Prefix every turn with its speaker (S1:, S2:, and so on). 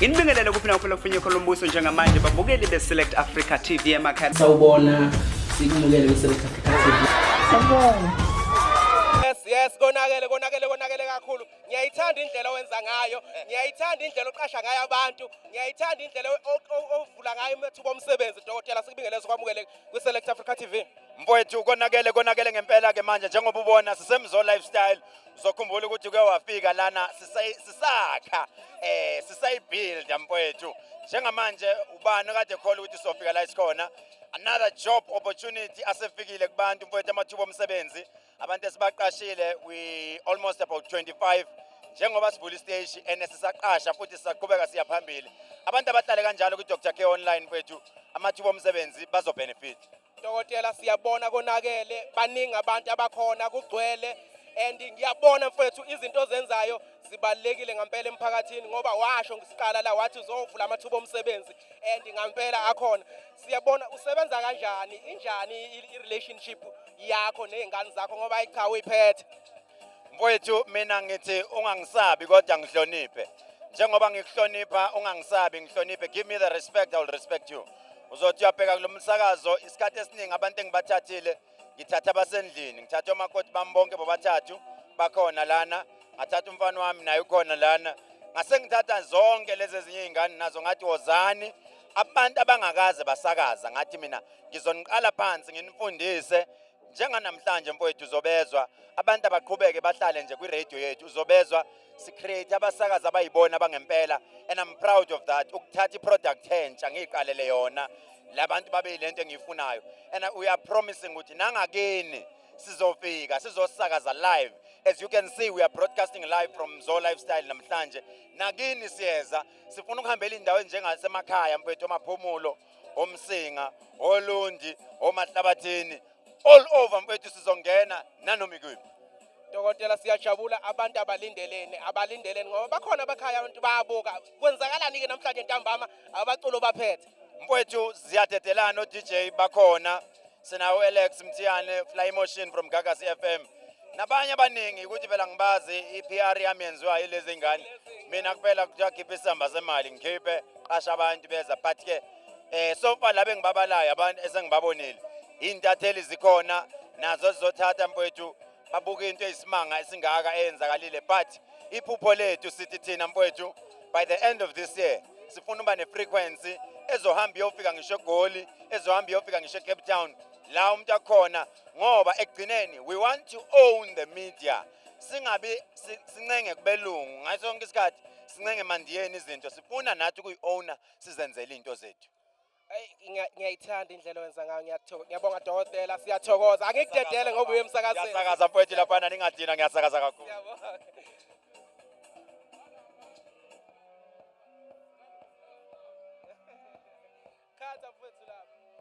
S1: Inibingelele kuphina kuphela kufinyeko lombuso njengamanje babukeli beSelect Africa TV emakhaya.
S2: Sawubona sikumukele kwiSelect Africa TV.
S3: Sawubona.
S4: Yes, konakele kakhulu. Ngiyayithanda indlela owenza ngayo, ngiyayithanda indlela oqasha ngayo abantu, ngiyayithanda indlela ovula ngayo amathuba omsebenzi. Dokotela sikubingeleze kwamukele kwiSelect Africa TV.
S5: Mfowethu konakele ngempela ke manje njengoba ubona sisemzo lifestyle uzokhumbula ukuthi kuye wafika lana sisakha sisayibuild mfowethu njengamanje ubani kade khona ukuthi sofika la isikhona another job opportunity asefikile kubantu mfowethu amathuba omsebenzi abantu esibaqashile we almost about 25 njengoba sivula istage enesisaqasha futhi sisaqhubeka siya phambili abantu abahlale kanjalo ku Dr. K online mfowethu amathuba omsebenzi bazo benefit.
S4: Dokotela siyabona konakele baningi abantu abakhona kugcwele and ngiyabona mfethu izinto ozenzayo zibalekile ngempela emphakathini ngoba washo ngisiqala la wathi uzovula amathuba omsebenzi and ngempela akhona siyabona usebenza kanjani injani i-relationship yakho nezingane zakho ngoba cha uyiphethe.
S5: Mfowethu mina ngithi ungangisabi kodwa ngihloniphe njengoba ngikuhlonipha ungangisabi ngihloniphe give me the respect I will respect you. Uzothi uyabheka kulomsakazo isikhathi esiningi abantu engibathathile ngithatha abasendlini ngithatha omakoti bambonke bobathathu bakhona lana ngathatha umfana wami naye ukhona lana ngase ngithatha zonke lezi ezinye izingane nazo ngathi wozani abantu abangakaze basakaza ngathi mina ngizoniqala phansi nginifundise njenganamhlanje mfowethu uzobezwa abantu abaqhubeke bahlale nje kwi-radio yethu uzobezwa si-create abasakazi abayibona bangempela and I'm proud of that ukuthatha i-product entsha ngiqalele yona labantu babe lento engiyifunayo and we are promising ukuthi nangakini sizofika sizosakaza live as you can see we are broadcasting live from Zo Lifestyle namhlanje nakini siyeza sifuna ukuhambela indawo enjengasemakhaya mfethu omaphumulo omsinga olundi omahlabathini all over mfethu sizongena nanoma ikuphi.
S4: Dokotela siyajabula abantu abalindelene ngoba bakhona abakhaya abantu bayabuka kwenzakalani ke namhlanje ntambama abaculo baphethe.
S5: Mfowethu ziyadedelana o DJ bakhona sinawo Alex Mthiyane Fly Motion from Gagasi FM nabanye abaningi ukuthi phela ngibazi iPR yami yenziwa yilezi ngane mina kuphela kuyakhipha isamba semali ngikhiphe qasha abantu beza but ke so far labe ngibabalayo abantu esengibabonile intatheli zikhona nazo zizothatha mfowethu babuka into eyisimanga esingaka eyenzakalile but iphupho lethu sithi thina mfowethu by the end of this year sifuna uba ne-frequency ezohamba iyofika ngisho eGoli ezohamba iyofika ngisho eCape Town la umuntu akhona ngoba ekugcineni we want to own the media singabi sincenge kubelungu ngaso sonke isikhathi sincenge mandiyeni izinto sifuna nathi ukuyi-owner sizenzele into zethu.
S4: Ngiyayithanda indlela owenza ngayo ngiyabonga dokotela siyathokoza angikudedele ngoba uye emsakazweni.
S5: Ngiyasakaza mfowethu laphana ningadina ngiyasakaza kakhulu.
S4: Khatha mfowethu lapha.